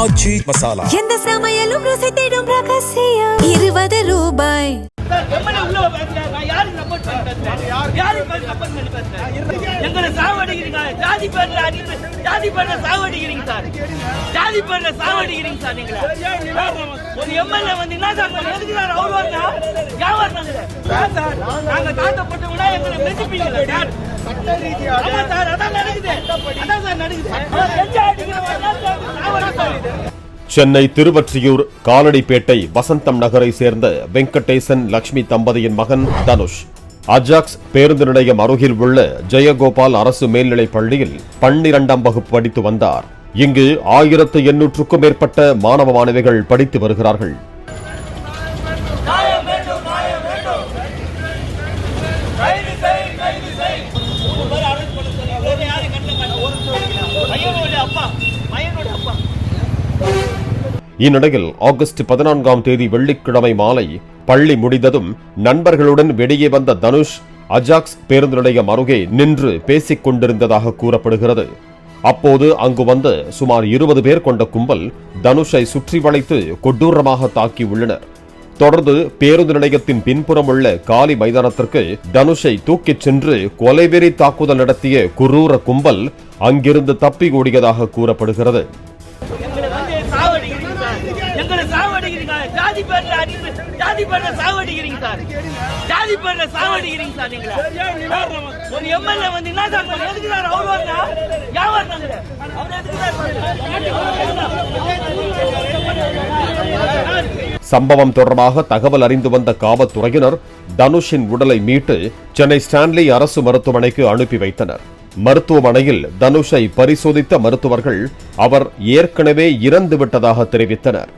ஆச்சி மசாலா எந்த சமையலும் ருசி தேடும் ரகசியம் 20 ரூபாய். எங்களை சாவடிக்கிறீங்க, ஜாதி பேர்ல ஜாதி பேர்ல சாவடிக்கிறீங்க சார், ஜாதி பேர்ல சாவடிக்கிறீங்க சார். நீங்க ஒரு எம்எல்ஏ வந்து என்ன சார் எதுக்கு சார் அவர் வரா வியாபாரம் சார், நாங்க தாழ்த்தப்பட்டவங்களா எங்களை மெதிப்பீங்களா சார்? ஆமா சார், அதான் நடக்குது, அதான் சார் நடக்குது. சென்னை திருவொற்றியூர் காலடிப்பேட்டை வசந்தம் நகரை சேர்ந்த வெங்கடேசன் லட்சுமி தம்பதியின் மகன் தனுஷ் அஜாக்ஸ் பேருந்து நிலையம் அருகில் உள்ள ஜெயகோபால் அரசு மேல்நிலைப் பள்ளியில் 12ஆம் வகுப்பு படித்து வந்தார். இங்கு 1800க்கும் மேற்பட்ட மாணவ மாணவிகள் படித்து வருகிறார்கள். இந்நிலையில் ஆகஸ்ட் 14ஆம் தேதி வெள்ளிக்கிழமை மாலை பள்ளி முடிந்ததும் நண்பர்களுடன் வெளியே வந்த தனுஷ் அஜாக்ஸ் பேருந்து நிலையம் அருகே நின்று பேசிக் கொண்டிருந்ததாக கூறப்படுகிறது. அப்போது அங்கு வந்த சுமார் 20 பேர் கொண்ட கும்பல் தனுஷை சுற்றி வளைத்து கொடூரமாக தாக்கியுள்ளனர். தொடர்ந்து பேருந்து நிலையத்தின் பின்புறம் உள்ள காலி மைதானத்திற்கு தனுஷை தூக்கிச் சென்று கொலைவெறி தாக்குதல் நடத்திய குரூர கும்பல் அங்கிருந்து தப்பி ஓடியதாக கூறப்படுகிறது. ஜாதி பேர்ல ஜாதி பேர்ல சாவடிக்கிறீங்க சார், ஜாதி பேர்ல சாவடிக்கிறீங்க சார். நீங்க ஒரு எம்எல்ஏ வந்து என்ன சார் எதுக்கு சார் அவர் வரா வியாபாரம் அவர் எதுக்கு சார்? சம்பவம் தொடர்பாக தகவல் அறிந்து வந்த காவல்துறையினர் தனுஷின் உடலை மீட்டு சென்னை ஸ்டான்லி அரசு மருத்துவமனைக்கு அனுப்பி வைத்தனர். மருத்துவமனையில் தனுஷை பரிசோதித்த மருத்துவர்கள் அவர் ஏற்கனவே இறந்துவிட்டதாக தெரிவித்தனர்.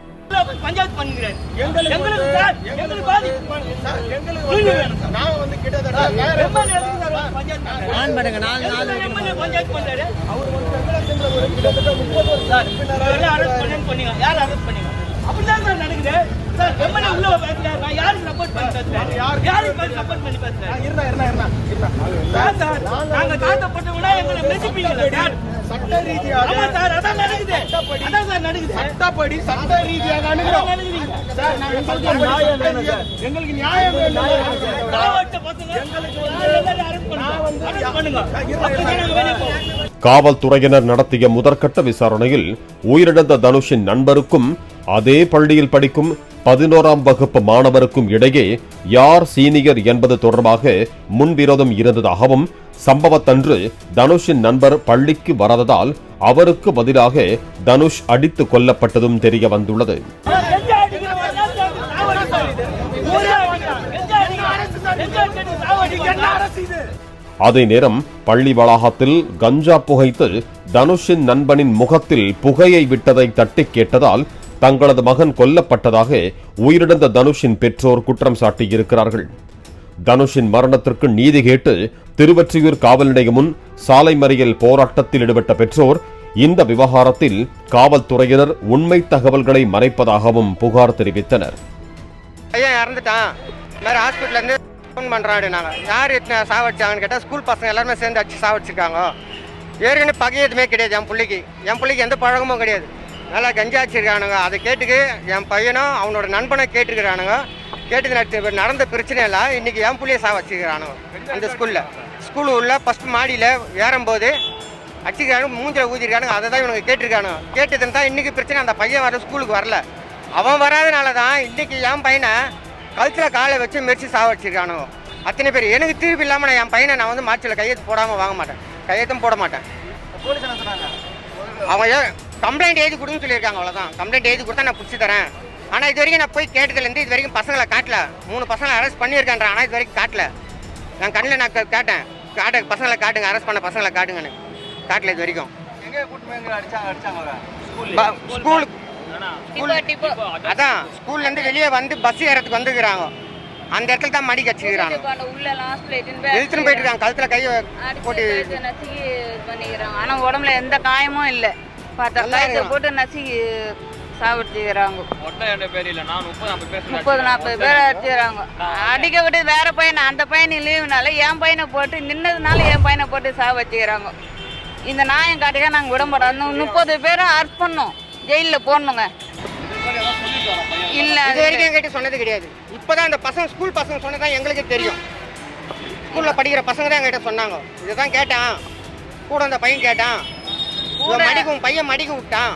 அப்படிதான் சார் நடக்குது சார். எம்எல்ஏ உள்ள பேசுறாரு, நான் யாருக்கு சப்போர்ட் பண்றேன், யாருக்கு சப்போர்ட் பண்ணி பேசுறேன் சார்? நாங்க தாழ்த்தப்பட்டவங்களா எங்களை மெதிப்பீங்களா சார்? சட்ட ரீதியாக ஆமா சார், அதான் நடக்குது, அதான் சார் நடக்குது. சட்டப்படி சட்ட ரீதியாக நடக்குறீங்க சார். எங்களுக்கு நியாயம் வேணும். காவட்ட பசங்க எங்களுக்கு அரெஸ்ட் பண்ணுங்க. காவல்துறையினர் நடத்திய முதற்கட்ட விசாரணையில் உயிரிழந்த தனுஷின் நண்பருக்கும் அதே பள்ளியில் படிக்கும் 11ஆம் வகுப்பு மாணவருக்கும் இடையே யார் சீனியர் என்பது தொடர்பாக முன்விரோதம் இருந்ததாகவும் சம்பவத்தன்று தனுஷின் நண்பர் பள்ளிக்கு வராததால் அவருக்கு பதிலாக தனுஷ் அடித்துக் கொல்லப்பட்டதும் தெரிய வந்துள்ளது. அதே நேரம் பள்ளி வளாகத்தில் கஞ்சா புகைத்து தனுஷின் நண்பனின் முகத்தில் புகையை விட்டதை தட்டி கேட்டதால் தங்களது மகன் கொல்லப்பட்டதாக உயிரிழந்த தனுஷின் பெற்றோர் குற்றம் சாட்டியிருக்கிறார்கள். தனுஷின் மரணத்திற்கு நீதி கேட்டு திருவொற்றியூர் காவல் நிலையம் முன் சாலை மறியல் போராட்டத்தில் ஈடுபட்ட பெற்றோர் இந்த விவகாரத்தில் காவல்துறையினர் உண்மை தகவல்களை மறைப்பதாகவும் புகார் தெரிவித்தனர். யார் சாவடிச்சாங்கன்னு கேட்டால் ஸ்கூல் பசங்க எல்லாருமே சேர்ந்து அடிச்சு சாவடிச்சிருக்காங்க. ஏற்கனவே பகை எதுவுமே கிடையாது. என் பிள்ளைக்கு எந்த பழக்கமும் கிடையாது. நல்லா கஞ்சா வச்சிருக்கானுங்க. அதை கேட்டுக்கு என் பையனும் அவனோட நண்பனை கேட்டுருக்கிறானுங்க. கேட்டு நடந்த பிரச்சனை எல்லாம் இன்னைக்கு என் பிள்ளைய சாவடிச்சிருக்கிறானுங்க. அந்த ஸ்கூல் உள்ள ஃபர்ஸ்ட் மாடியில் ஏறும்போது அடிச்சிருக்கானுங்க, மூஞ்சில் ஊதிருக்கானுங்க. அதை தான் இவனுக்கு கேட்டிருக்கானுங்க. கேட்டதுன்னு தான் இன்னைக்கு பிரச்சனை. அந்த பையன் வர ஸ்கூலுக்கு வரல. அவன் வராதனால தான் இன்னைக்கு என் பையனை கழுத்தில் காலை வச்சு மெரிச்சு சாவடிச்சிருக்கானுங்க. அத்தனை பேர் எனக்கு தீர்ப்பு இல்லாமல் என் பையனை நான் வந்து மார்ச்சில் கையெழுத்து போடாமல் வாங்க மாட்டேன், கையெழுத்தும் போட மாட்டேன். அவங்க கம்ப்ளைண்ட் எழுதி கொடுன்னு சொல்லியிருக்காங்க, அவ்வளோதான். கம்ப்ளைண்ட் எழுதி கொடுத்தா நான் பிடிச்சி தரேன். ஆனால் இது வரைக்கும் நான் போய் கேட்டதுலேருந்து இது வரைக்கும் பசங்களை காட்டல. 3 பசங்களை அரெஸ்ட் பண்ணியிருக்கேன். ஆனால் இது வரைக்கும் காட்டல. நான் கண்ணில் நான் கேட்டேன் பசங்களை காட்டுங்க, அரெஸ்ட் பண்ண பசங்களை காட்டுங்கன்னு. காட்டல இது வரைக்கும். அதான் ஸ்கூல்லேருந்து வெளியே வந்து பஸ் ஏறதுக்கு வந்துக்கிறாங்க. அந்த இடத்துல தான் மடி கச்சிக்கிறாங்க. இழுத்துன்னு போயிட்டு இருக்காங்க. கழுத்தில் கையை போட்டு பண்ணிக்கிறாங்க. ஆனால் உடம்புல எந்த காயமும் இல்லை. பார்த்தா போட்டு நசுக்கி சாவடிச்சுக்கிறாங்க. 30-40 பேர் அடிச்சுக்கிறாங்க. அடிக்க விட்டு வேற பையனை, அந்த பையனை லீவுனால என் பையனை போட்டு நின்னதுனால என் பையனை போட்டு சாவடிச்சுக்கிறாங்க. இந்த நாயம் காட்டிக்க நாங்கள் விட மாட்டோம். 30 பேரும் அரெஸ்ட் பண்ணோம். ஜெயிலில் போடணுங்க. இல்லை இது வரைக்கும் எங்கிட்ட சொன்னது கிடையாது. இப்போதான் அந்த பசங்க ஸ்கூல் பசங்க சொன்னதான் எங்களுக்கு தெரியும். ஸ்கூலில் படிக்கிற பசங்க தான் எங்கிட்ட சொன்னாங்க. இதுதான் கேட்டான், கூட அந்த பையன் கேட்டான், பையன் மடிக்கு விட்டான்,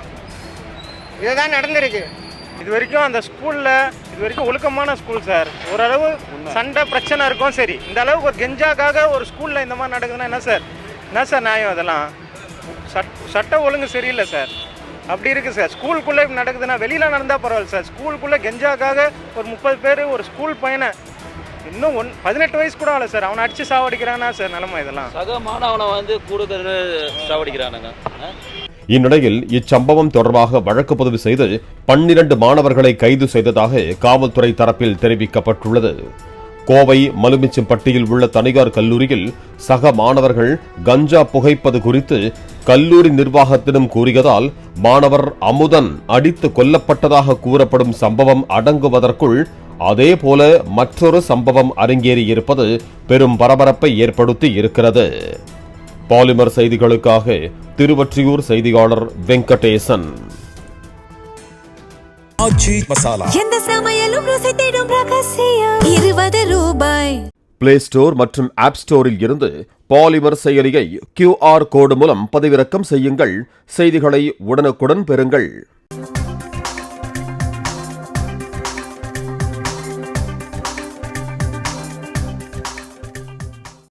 இதுதான் நடந்திருக்கு. இது வரைக்கும் அந்த ஸ்கூலில் இது வரைக்கும் ஒழுக்கமான ஸ்கூல் சார். ஓரளவு சண்டை பிரச்சனை இருக்கும். சரி, இந்த அளவுக்கு ஒரு கெஞ்சாக்காக ஒரு ஸ்கூலில் இந்த மாதிரி நடக்குதுன்னா என்ன சார் நியாயம்? அதெல்லாம் சட்ட ஒழுங்கு சரியில்லை சார். அப்படி இருக்குது சார். ஸ்கூலுக்குள்ளே இப்படி நடக்குதுன்னா வெளியில் நடந்தால் பரவாயில்ல சார். ஸ்கூலுக்குள்ளே கெஞ்சாக்காக ஒரு 30 பேர் ஒரு ஸ்கூல் பையனை இன்னும் 18 வயசு கூட ஆகலை சார், அவனை அடித்து சாவடிக்கிறானா சார் நிலைமை? இதெல்லாம் சக மாணவனை வந்து கூடுதல் சாவடிக்கிறானுங்க. இந்நிலையில் இச்சம்பவம் தொடர்பாக வழக்கு பதிவு செய்து 12 மாணவர்களை கைது செய்ததாக காவல்துறை தரப்பில் தெரிவிக்கப்பட்டுள்ளது. கோவை மலுமிச்சம்பட்டியில் உள்ள தனியார் கல்லூரியில் சக மாணவர்கள் கஞ்சா புகைப்பது குறித்து கல்லூரி நிர்வாகத்திடம் கூறியதால் மாணவர் அமுதன் அடித்து கொல்லப்பட்டதாக கூறப்படும் சம்பவம் அடங்குவதற்குள் அதேபோல மற்றொரு சம்பவம் அரங்கேறியிருப்பது பெரும் பரபரப்பை ஏற்படுத்தி இருக்கிறது. பாலிமர் செய்திகளுக்காக திருவொற்றியூர் செய்தியாளர் வெங்கடேசன். எந்த சமையலும் ருசி தேடும் ரகசியம் 20 ரூபாய். பிளே ஸ்டோர் மற்றும் ஆப் ஸ்டோரில் இருந்து பாலிமர் செயலியை QR கோடு மூலம் பதிவிறக்கம் செய்யுங்கள். செய்திகளை உடனுக்குடன் பெறுங்கள்.